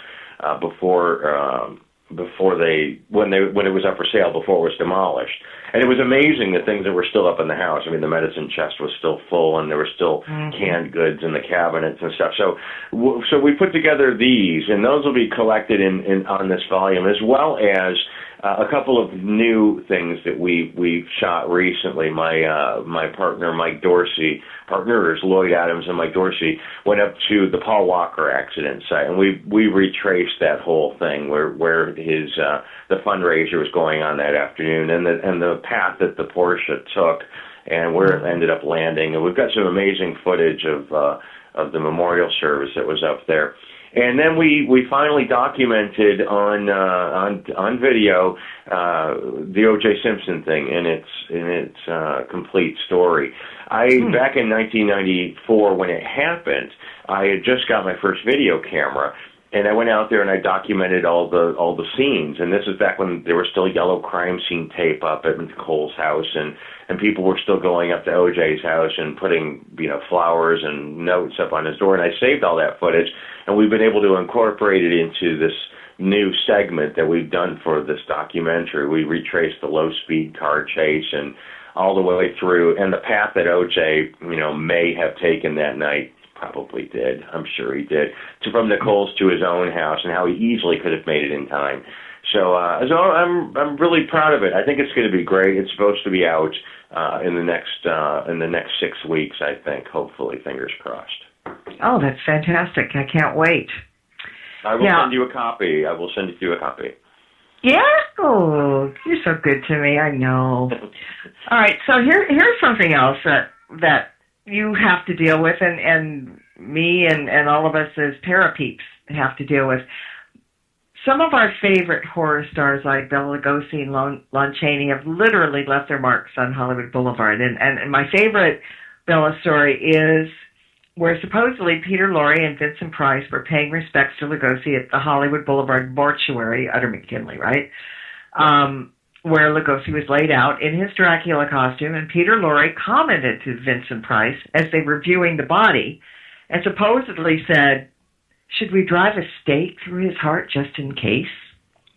before when it was up for sale before it was demolished. And it was amazing the things that were still up in the house. I mean, the medicine chest was still full, and there were still canned goods in the cabinets and stuff. So we put together these, and those will be collected on this volume, as well as a couple of new things that we've shot recently. My partner, Mike Dorsey, partners Lloyd Adams and Mike Dorsey, went up to the Paul Walker accident site, and we retraced that whole thing where his the fundraiser was going on that afternoon, and the path that the Porsche took, and where it ended up landing. And we've got some amazing footage of the memorial service that was up there. And then we finally documented on video the O.J. Simpson thing in its complete story. Back in 1994, when it happened, I had just got my first video camera, and I went out there and I documented all the scenes. And this is back when there was still yellow crime scene tape up at Cole's house, and people were still going up to O.J.'s house and putting flowers and notes up on his door. And I saved all that footage, and we've been able to incorporate it into this new segment that we've done for this documentary. We retraced the low-speed car chase and all the way through, and the path that O.J. may have taken that night. Probably did. I'm sure he did. From Nicole's to his own house, and how he easily could have made it in time. So I'm really proud of it. I think it's going to be great. It's supposed to be out in the next 6 weeks, I think. Hopefully, fingers crossed. Oh, that's fantastic! I can't wait. I will send you a copy. I will send you a copy. Yeah? Oh, you're so good to me. I know. All right. So here's something else that you have to deal with, and me and all of us as parapeeps have to deal with. Some of our favorite horror stars, like Bela Lugosi and Lon Chaney, have literally left their marks on Hollywood Boulevard. And my favorite Bela story is where supposedly Peter Lorre and Vincent Price were paying respects to Lugosi at the Hollywood Boulevard mortuary, under McKinley, right? Where Lugosi was laid out in his Dracula costume, and Peter Lorre commented to Vincent Price as they were viewing the body, and supposedly said, "Should we drive a stake through his heart just in case?"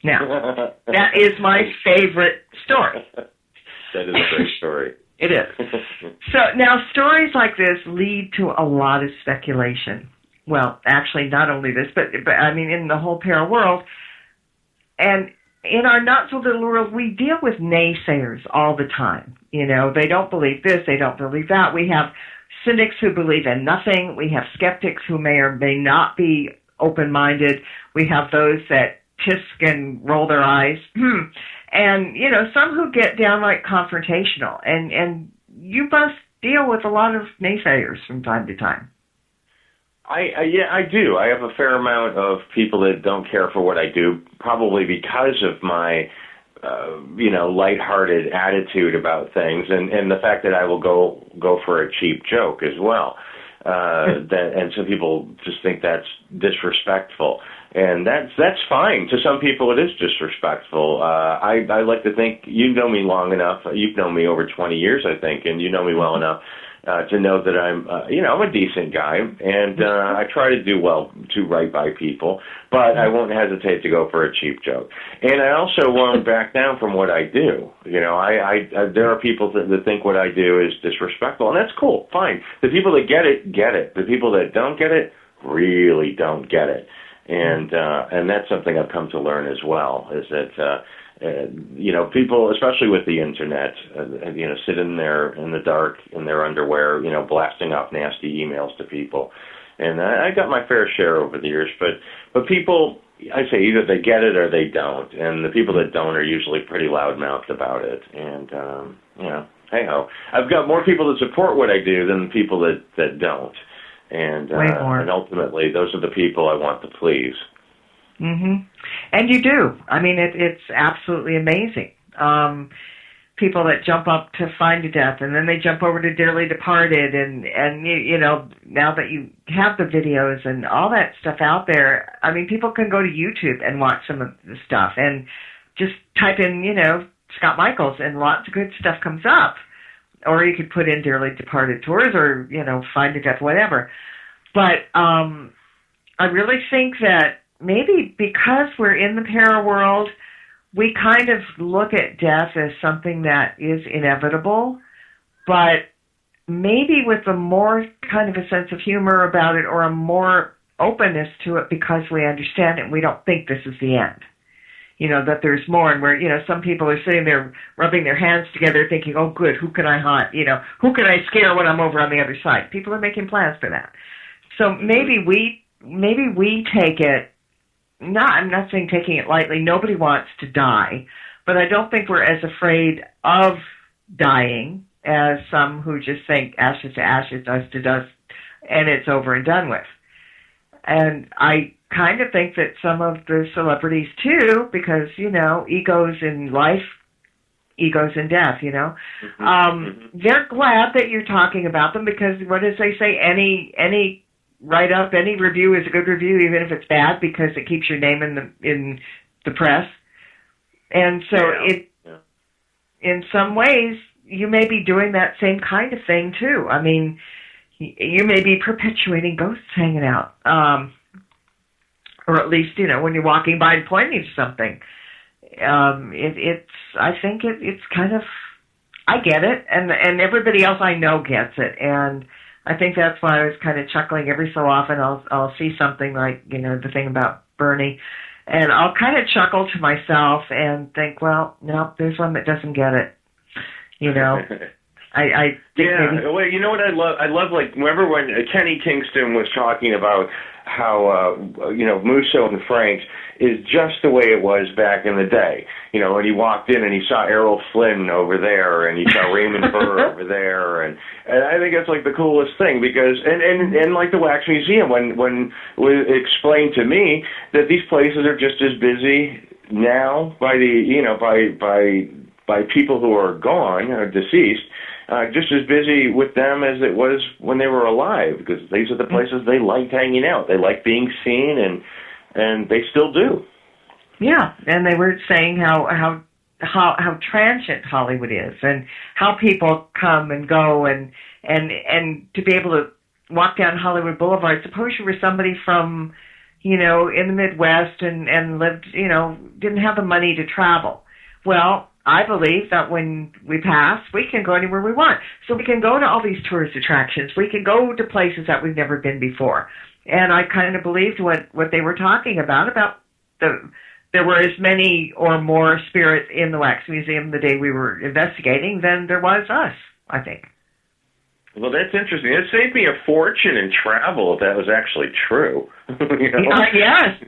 Now, that is my favorite story. That is a great story. It is. So now stories like this lead to a lot of speculation. Well, actually, not only this, but I mean, in the whole para world. And in our not-so-little world, we deal with naysayers all the time. They don't believe this, they don't believe that. We have cynics who believe in nothing. We have skeptics who may or may not be open-minded. We have those that tisk and roll their eyes. And, some who get downright confrontational. And you must deal with a lot of naysayers from time to time. I do. I have a fair amount of people that don't care for what I do, probably because of my, lighthearted attitude about things, and the fact that I will go for a cheap joke as well. And some people just think that's disrespectful, and that's fine. To some people, it is disrespectful. I like to think you know me long enough. You've known me over 20 years, I think, and you know me well enough to know that I'm a decent guy, and I try to do right by people, but I won't hesitate to go for a cheap joke. And I also won't back down from what I do. There are people that think what I do is disrespectful, and that's cool, fine. The people that get it, get it. The people that don't get it, really don't get it. And that's something I've come to learn as well, is that people, especially with the internet, sit in the dark in their underwear, blasting off nasty emails to people. And I got my fair share over the years, but people, I say either they get it or they don't. And the people that don't are usually pretty loudmouthed about it. And, hey ho. I've got more people that support what I do than people that don't. And ultimately, those are the people I want to please. Mm-hmm. And you do. I mean, it's absolutely amazing. People that jump up to Find a Death, and then they jump over to Dearly Departed, and now that you have the videos and all that stuff out there, I mean, people can go to YouTube and watch some of the stuff, and just type in, Scott Michaels, and lots of good stuff comes up. Or you could put in Dearly Departed Tours, or, Find a Death, whatever. But I really think that maybe because we're in the para world, we kind of look at death as something that is inevitable, but maybe with a more kind of a sense of humor about it, or a more openness to it because we understand it and we don't think this is the end. That there's more, and where, some people are sitting there rubbing their hands together thinking, oh good, who can I haunt? Who can I scare when I'm over on the other side? People are making plans for that. So maybe we take it, I'm not saying taking it lightly, nobody wants to die, but I don't think we're as afraid of dying as some who just think ashes to ashes, dust to dust, and it's over and done with. And I kind of think that some of the celebrities too, because, egos in life, egos in death, they're glad that you're talking about them, because what does they say? Any write-up, any review is a good review, even if it's bad, because it keeps your name in the press. And so in some ways, you may be doing that same kind of thing too. I mean, you may be perpetuating ghosts hanging out. Or at least, when you're walking by and pointing to something. I think it's kind of, I get it, and everybody else I know gets it, and I think that's why I was kind of chuckling every so often. I'll see something like, the thing about Bernie, and I'll kind of chuckle to myself and think, well, no, there's one that doesn't get it, I think maybe. Well, you know what I love? I love, like, remember when Kenny Kingston was talking about how, Musso and Franks is just the way it was back in the day. When he walked in and he saw Errol Flynn over there and he saw Raymond Burr over there. And I think that's like the coolest thing, because, and like the Wax Museum, when it was explained to me that these places are just as busy now by by people who are gone or deceased, just as busy with them as it was when they were alive, because these are the places they liked hanging out. They like being seen, and they still do. Yeah, and they were saying how transient Hollywood is, and how people come and go, and to be able to walk down Hollywood Boulevard. Suppose you were somebody from, in the Midwest and lived, didn't have the money to travel. Well, I believe that when we pass, we can go anywhere we want. So we can go to all these tourist attractions. We can go to places that we've never been before. And I kind of believed what they were talking about there were as many or more spirits in the Wax Museum the day we were investigating than there was us, I think. Well, that's interesting. It saved me a fortune in travel if that was actually true. Yes.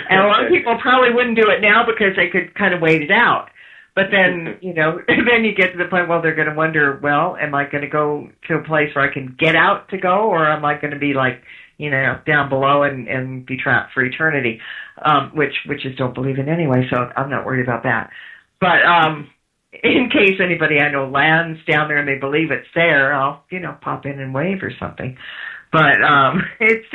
And a lot of people probably wouldn't do it now because they could kind of wait it out. But then, then you get to the point, well, they're going to wonder, well, am I going to go to a place where I can get out to go, or am I going to be like, down below and be trapped for eternity, which I don't believe in anyway, so I'm not worried about that. But in case anybody I know lands down there and they believe it's there, I'll, pop in and wave or something. But it's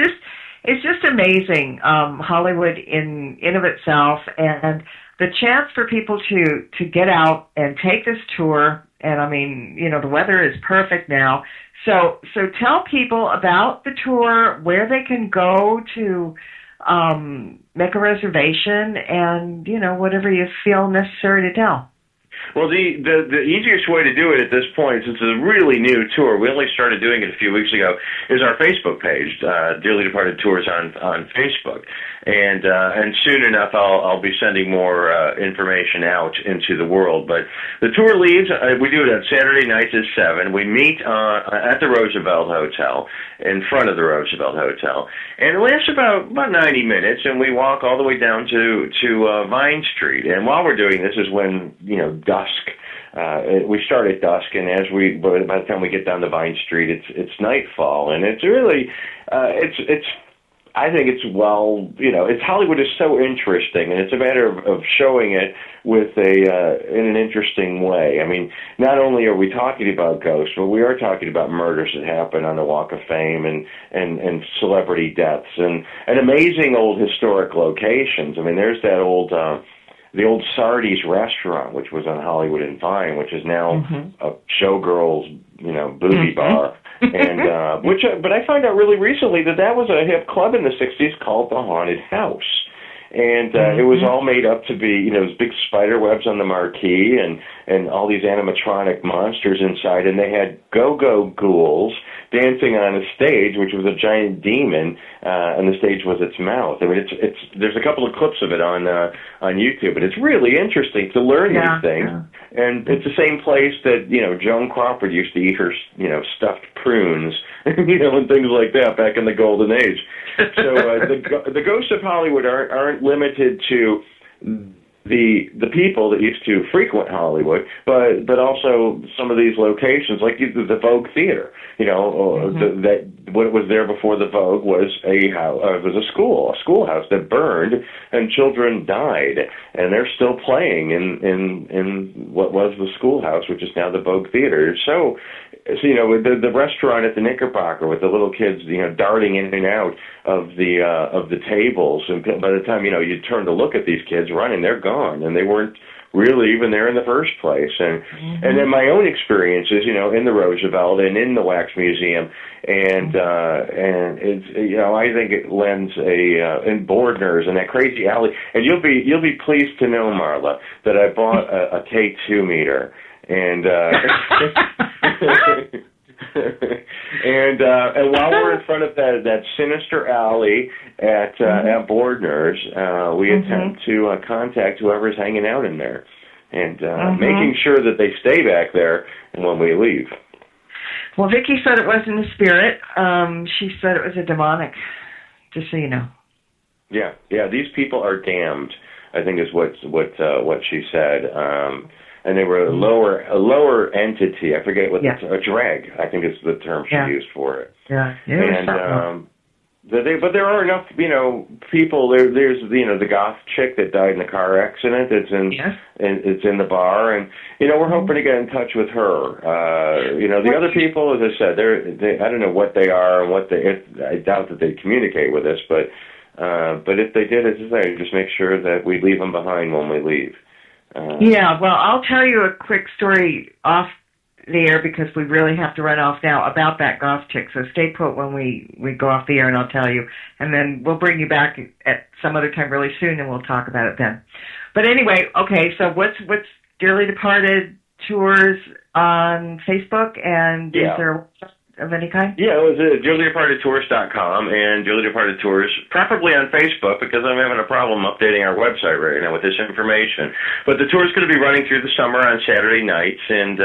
just amazing, Hollywood in of itself, and the chance for people to get out and take this tour. And I mean, the weather is perfect now. So tell people about the tour, where they can go to make a reservation, and, whatever you feel necessary to tell. Well, the easiest way to do it at this point, since it's a really new tour, we only started doing it a few weeks ago, is our Facebook page, Dearly Departed Tours on Facebook. And soon enough, I'll be sending more information out into the world. But the tour leaves. We do it on Saturday nights at 7. We meet at the Roosevelt Hotel, in front of the Roosevelt Hotel, and it lasts about 90 minutes. And we walk all the way down to Vine Street. And while we're doing this is when dusk. We start at dusk, and by the time we get down to Vine Street, it's nightfall, and it's really I think it's Hollywood is so interesting, and it's a matter of showing it with in an interesting way. I mean, not only are we talking about ghosts, but we are talking about murders that happen on the Walk of Fame and celebrity deaths and amazing old historic locations. I mean, there's that the old Sardi's restaurant, which was on Hollywood and Vine, which is now a showgirl's, booby bar. And but I found out really recently that was a hip club in the 60s called the Haunted House. And it was all made up to be, those big spider webs on the marquee and all these animatronic monsters inside. And they had go-go ghouls dancing on a stage, which was a giant demon, and the stage was its mouth. I mean, there's a couple of clips of it on YouTube, and it's really interesting to learn these things. Yeah. And it's the same place that, Joan Crawford used to eat her, stuffed prunes, and things like that back in the golden age. So the ghosts of Hollywood aren't limited to the people that used to frequent Hollywood, but also some of these locations, like the Vogue Theater. That what was there before the Vogue was a schoolhouse that burned, and children died, and they're still playing in what was the schoolhouse, which is now the Vogue Theater. So the restaurant at the Knickerbocker with the little kids, darting in and out of the tables, and by the time you turn to look at these kids running, they're gone, and they weren't really even there in the first place. And then my own experiences, in the Roosevelt and in the Wax Museum, and it's I think it lends in Bordner's and that crazy alley. And you'll be pleased to know, Marla, that I bought a Tate 2-meter. And and while we're in front of that sinister alley at Bordner's, we attempt to contact whoever's hanging out in there, and making sure that they stay back there when we leave. Well, Vicki said it wasn't a spirit. She said it was a demonic, just so you know. Yeah. These people are damned, I think is what she said. And they were a lower entity. I forget what a drag, I think is the term she used for it. Yeah. And but there are enough, people. There's the goth chick that died in a car accident. It's in the bar, and we're hoping to get in touch with her. The other people, as I said, they I don't know what they are and I doubt that they communicate with us, but if they did, as I say, just make sure that we leave them behind when we leave. Well, I'll tell you a quick story off the air because we really have to run off now about that goth chick. So stay put when we go off the air, and I'll tell you. And then we'll bring you back at some other time really soon, and we'll talk about it then. But anyway, okay, so what's Dearly Departed Tours on Facebook, and is there a website of any kind? Yeah, it was dearlydepartedtours.com and Dearly Departed Tours, preferably on Facebook, because I'm having a problem updating our website right now with this information. But the tour is going to be running through the summer on Saturday nights, and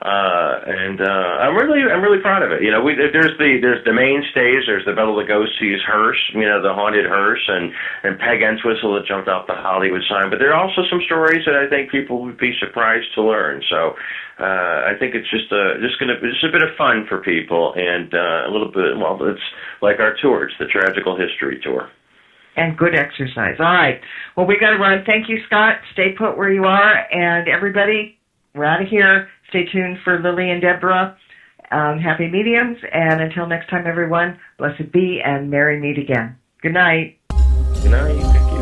I'm really proud of it. There's the mainstays. There's the Bela Lugosi's hearse, the haunted hearse, and Peg Entwistle that jumped off the Hollywood sign. But there are also some stories that I think people would be surprised to learn. So I think it's just a bit of fun for people, and a little bit. Well, it's like our tour. It's the Tragical History Tour. And good exercise. All right. Well, we got to run. Thank you, Scott. Stay put where you are, and everybody, we're out of here. Stay tuned for Lily and Deborah. Happy mediums, and until next time, everyone, blessed be and merry meet again. Good night. Good night. Thank you.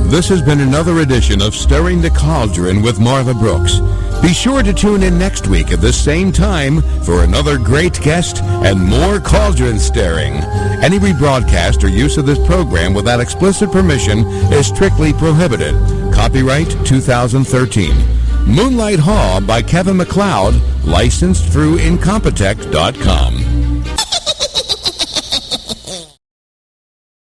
This has been another edition of Stirring the Cauldron with Marla Brooks. Be sure to tune in next week at the same time for another great guest and more cauldron stirring. Any rebroadcast or use of this program without explicit permission is strictly prohibited. Copyright 2013. Moonlight Haw by Kevin MacLeod, licensed through Incompetech.com.